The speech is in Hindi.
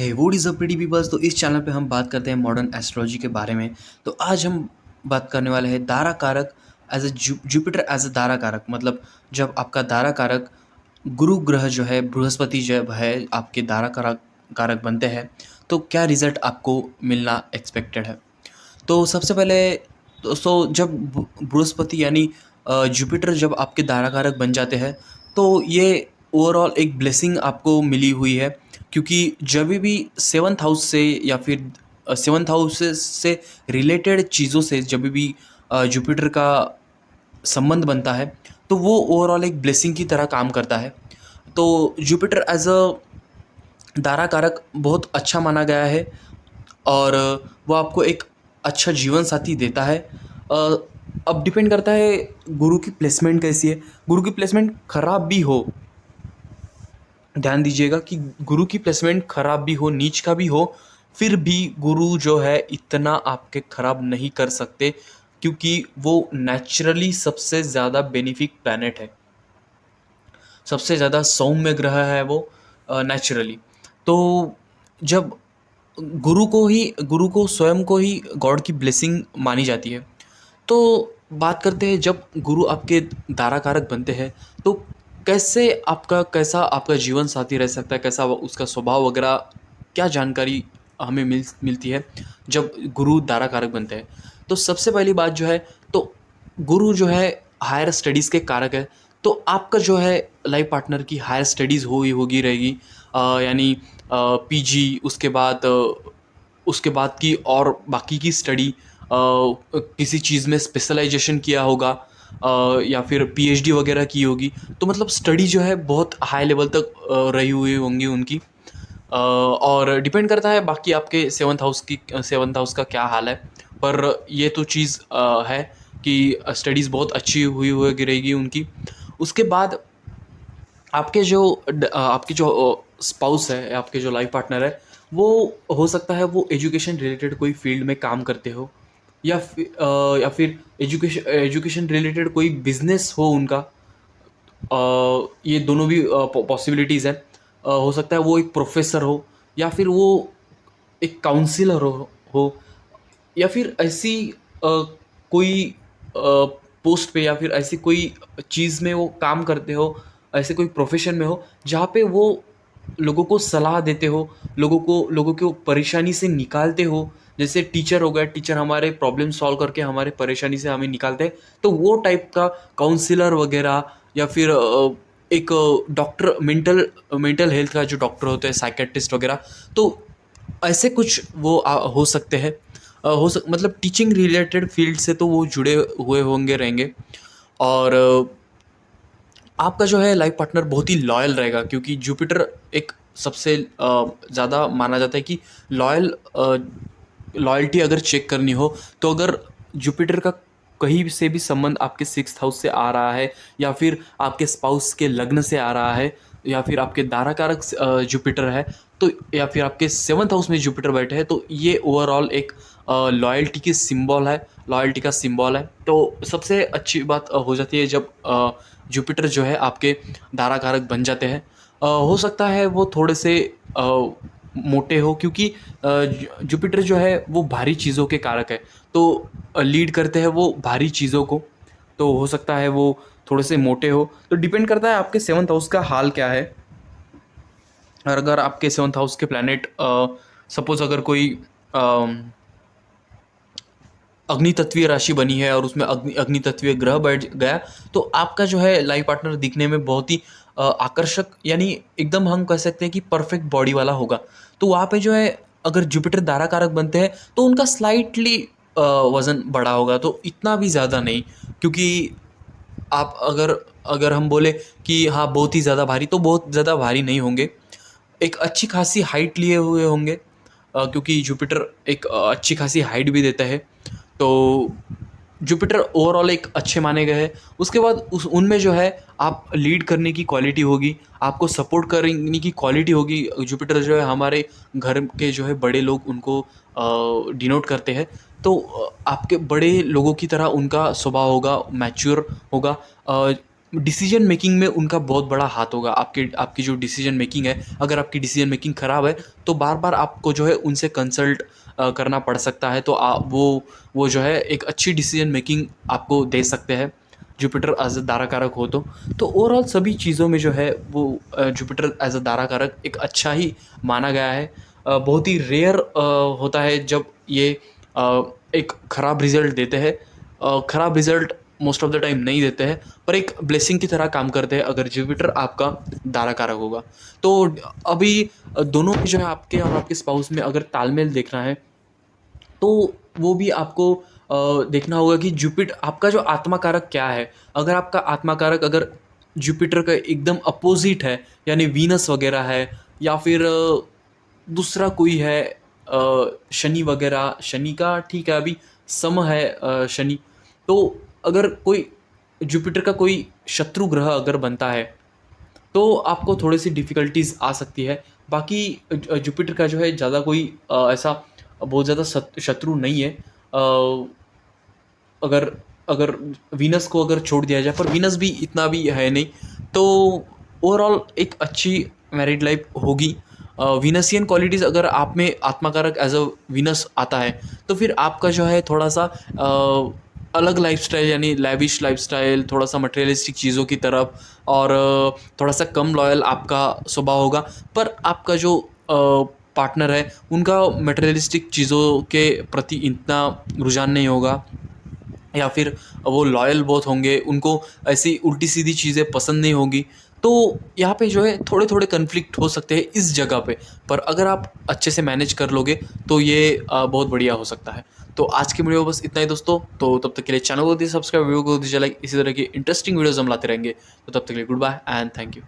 Hey what is up pretty peoples. तो इस चैनल पे हम बात करते हैं मॉडर्न एस्ट्रोलॉजी के बारे में। तो आज हम बात करने वाले हैं दारा कारक as a Jupiter as a दारा कारक, मतलब जब आपका दारा कारक गुरु ग्रह जो है बृहस्पति जब है आपके दारा कारक कारक बनते हैं तो क्या रिजल्ट आपको मिलना एक्सपेक्टेड है। तो सबसे पहले जब बृहस्पति यानी जुपिटर जब आपके धाराकारक बन जाते हैं तो ये ओवरऑल एक ब्लेसिंग आपको मिली हुई है, क्योंकि जब भी सेवन्थ हाउस से या फिर सेवन्थ हाउस से रिलेटेड चीज़ों से जब भी जुपिटर का संबंध बनता है तो वो ओवरऑल एक ब्लेसिंग की तरह काम करता है। तो जुपिटर एज अ दारा कारक बहुत अच्छा माना गया है और वो आपको एक अच्छा जीवन साथी देता है। अ, अब डिपेंड करता है गुरु की प्लेसमेंट कैसी है। गुरु की प्लेसमेंट खराब भी हो, ध्यान दीजिएगा कि गुरु की प्लेसमेंट खराब भी हो, नीच का भी हो, फिर भी गुरु जो है इतना आपके खराब नहीं कर सकते, क्योंकि वो नेचुरली सबसे ज़्यादा बेनिफिक प्लैनेट है, सबसे ज़्यादा सौम्य ग्रह है वो नेचुरली। तो जब गुरु को स्वयं को ही गॉड की ब्लेसिंग मानी जाती है। तो बात करते हैं जब गुरु आपके दारा कारक बनते हैं तो कैसा आपका जीवन साथी रह सकता है, कैसा उसका स्वभाव वगैरह, क्या जानकारी हमें मिलती है जब गुरु दारा कारक बनते हैं। तो सबसे पहली बात जो है, तो गुरु जो है हायर स्टडीज़ के कारक है। तो आपका जो है लाइफ पार्टनर की हायर स्टडीज़ होगी रहेगी, यानी पीजी, उसके बाद की और बाकी की स्टडी, किसी चीज़ में स्पेशलाइजेशन किया होगा, या फिर पीएचडी वगैरह की होगी। तो मतलब स्टडी जो है बहुत हाई लेवल तक रही हुई होंगी उनकी। और डिपेंड करता है बाकी आपके सेवन्थ हाउस का क्या हाल है। पर ये तो चीज़ है कि स्टडीज़ बहुत अच्छी हुई रहेगी उनकी। उसके बाद आपके जो स्पाउस है, आपके जो लाइफ पार्टनर है, वो हो सकता है वो एजुकेशन रिलेटेड कोई फील्ड में काम करते हो, या फिर एजुकेशन रिलेटेड कोई बिजनेस हो उनका। ये दोनों भी पॉसिबिलिटीज़ हैं। हो सकता है वो एक प्रोफेसर हो, या फिर वो एक काउंसलर हो, या फिर ऐसी कोई पोस्ट पे या फिर ऐसी कोई चीज़ में वो काम करते हो, ऐसे कोई प्रोफेशन में हो जहाँ पे वो लोगों को सलाह देते हो, लोगों को परेशानी से निकालते हो। जैसे टीचर हो गया, टीचर हमारे प्रॉब्लम सॉल्व करके हमारे परेशानी से हमें निकालते हैं, तो वो टाइप का काउंसलर वगैरह, या फिर एक डॉक्टर, मेंटल हेल्थ का जो डॉक्टर होते हैं, साइकेट्रिस्ट वगैरह। तो ऐसे कुछ वो हो सकते हैं। मतलब टीचिंग रिलेटेड फील्ड से तो वो जुड़े हुए होंगे रहेंगे। और आपका जो है लाइफ पार्टनर बहुत ही लॉयल रहेगा, क्योंकि जुपिटर एक सबसे ज़्यादा माना जाता है कि लॉयल लॉयल्टी अगर चेक करनी हो, तो अगर जुपिटर का कहीं से भी संबंध आपके सिक्स्थ हाउस से आ रहा है, या फिर आपके स्पाउस के लग्न से आ रहा है, या फिर आपके दाराकारक जुपिटर है, तो या फिर आपके सेवन्थ हाउस में जुपिटर बैठे हैं, तो ये ओवरऑल एक लॉयल्टी की सिंबल है, लॉयल्टी का सिंबल है। तो सबसे अच्छी बात हो जाती है जब जुपिटर जो है आपके दाराकारक बन जाते हैं। हो सकता है वो थोड़े से मोटे हो, क्योंकि जुपिटर जो है वो भारी चीज़ों के कारक है। तो लीड करते हैं वो भारी चीज़ों को, तो हो सकता है वो थोड़े से मोटे हो। तो डिपेंड करता है आपके सेवन्थ हाउस का हाल क्या है। और अगर आपके सेवन्थ हाउस के प्लैनेट सपोज अगर कोई अग्नि तत्वीय राशि बनी है और उसमें अग्नि तत्वीय ग्रह बैठ गया, तो आपका जो है लाइफ पार्टनर दिखने में बहुत ही आकर्षक, यानी एकदम हम कह सकते हैं कि परफेक्ट बॉडी वाला होगा। तो वहाँ पे जो है अगर जुपिटर दारा कारक बनते हैं तो उनका स्लाइटली वज़न बड़ा होगा, तो इतना भी ज़्यादा नहीं। क्योंकि आप अगर अगर हम बोले कि हाँ बहुत ही ज़्यादा भारी, तो बहुत ज़्यादा भारी नहीं होंगे, एक अच्छी खासी हाइट लिए हुए होंगे, क्योंकि जुपिटर एक अच्छी खासी हाइट भी देता है। तो जुपिटर ओवरऑल एक अच्छे माने गए हैं। उसके बाद उनमें जो है आप लीड करने की क्वालिटी होगी, आपको सपोर्ट करने की क्वालिटी होगी। जुपिटर जो है हमारे घर के जो है बड़े लोग उनको डिनोट करते हैं। तो आपके बड़े लोगों की तरह उनका स्वभाव होगा, मैच्योर होगा। डिसीजन मेकिंग में उनका बहुत बड़ा हाथ होगा। आपकी आपकी जो डिसीजन मेकिंग है, अगर आपकी डिसीजन मेकिंग ख़राब है तो बार बार आपको जो है उनसे कंसल्ट करना पड़ सकता है। तो वो जो है एक अच्छी डिसीजन मेकिंग आपको दे सकते हैं जुपिटर एज अ दारा कारक हो तो ओवरऑल सभी चीज़ों में जो है वो जुपिटर एज अ दारा कारक एक अच्छा ही माना गया है। बहुत ही रेयर होता है जब ये एक ख़राब रिजल्ट देते हैं। ख़राब result most of the time नहीं देते हैं, पर एक ब्लेसिंग की तरह काम करते हैं अगर जुपिटर आपका दारा कारक होगा। तो अभी दोनों में जो है आपके और आपके स्पाउस में अगर तालमेल देखना है तो वो भी आपको देखना होगा कि जुपिटर आपका जो आत्मा कारक क्या है। अगर आपका आत्मा कारक अगर जुपिटर का एकदम अपोजिट है, यानी वीनस वगैरह है, या फिर दूसरा कोई है शनि वगैरह, शनि का ठीक है अभी सम है शनि। तो अगर कोई जुपिटर का कोई शत्रु ग्रह अगर बनता है तो आपको थोड़ी सी डिफ़िकल्टीज़ आ सकती है। बाकी जुपिटर का जो है ज़्यादा कोई ऐसा बहुत ज़्यादा शत्रु नहीं है। अगर अगर वीनस को अगर छोड़ दिया जाए, पर वीनस भी इतना भी है नहीं, तो ओवरऑल एक अच्छी मैरिड लाइफ होगी। वीनसियन क्वालिटीज़ अगर आप में आत्माकारक एज अ वीनस आता है तो फिर आपका जो है थोड़ा सा अलग लाइफस्टाइल, यानी लैविश लाइफस्टाइल, थोड़ा सा मटेरियलिस्टिक चीज़ों की तरफ, और थोड़ा सा कम लॉयल आपका स्वभाव होगा। पर आपका जो पार्टनर है उनका मटेरियलिस्टिक चीज़ों के प्रति इतना रुझान नहीं होगा, या फिर वो लॉयल बहुत होंगे, उनको ऐसी उल्टी सीधी चीज़ें पसंद नहीं होंगी। तो यहाँ पे जो है थोड़े थोड़े कन्फ्लिक्ट हो सकते हैं इस जगह पे, पर अगर आप अच्छे से मैनेज कर लोगे तो ये बहुत बढ़िया हो सकता है। तो आज की वीडियो बस इतना ही दोस्तों। तो तब तक के लिए चैनल को दीजिए सब्सक्राइब, वीडियो को दीजिए लाइक, इसी तरह की इंटरेस्टिंग वीडियोज़ हम लाते रहेंगे। तो तब तक के लिए goodbye and thank you.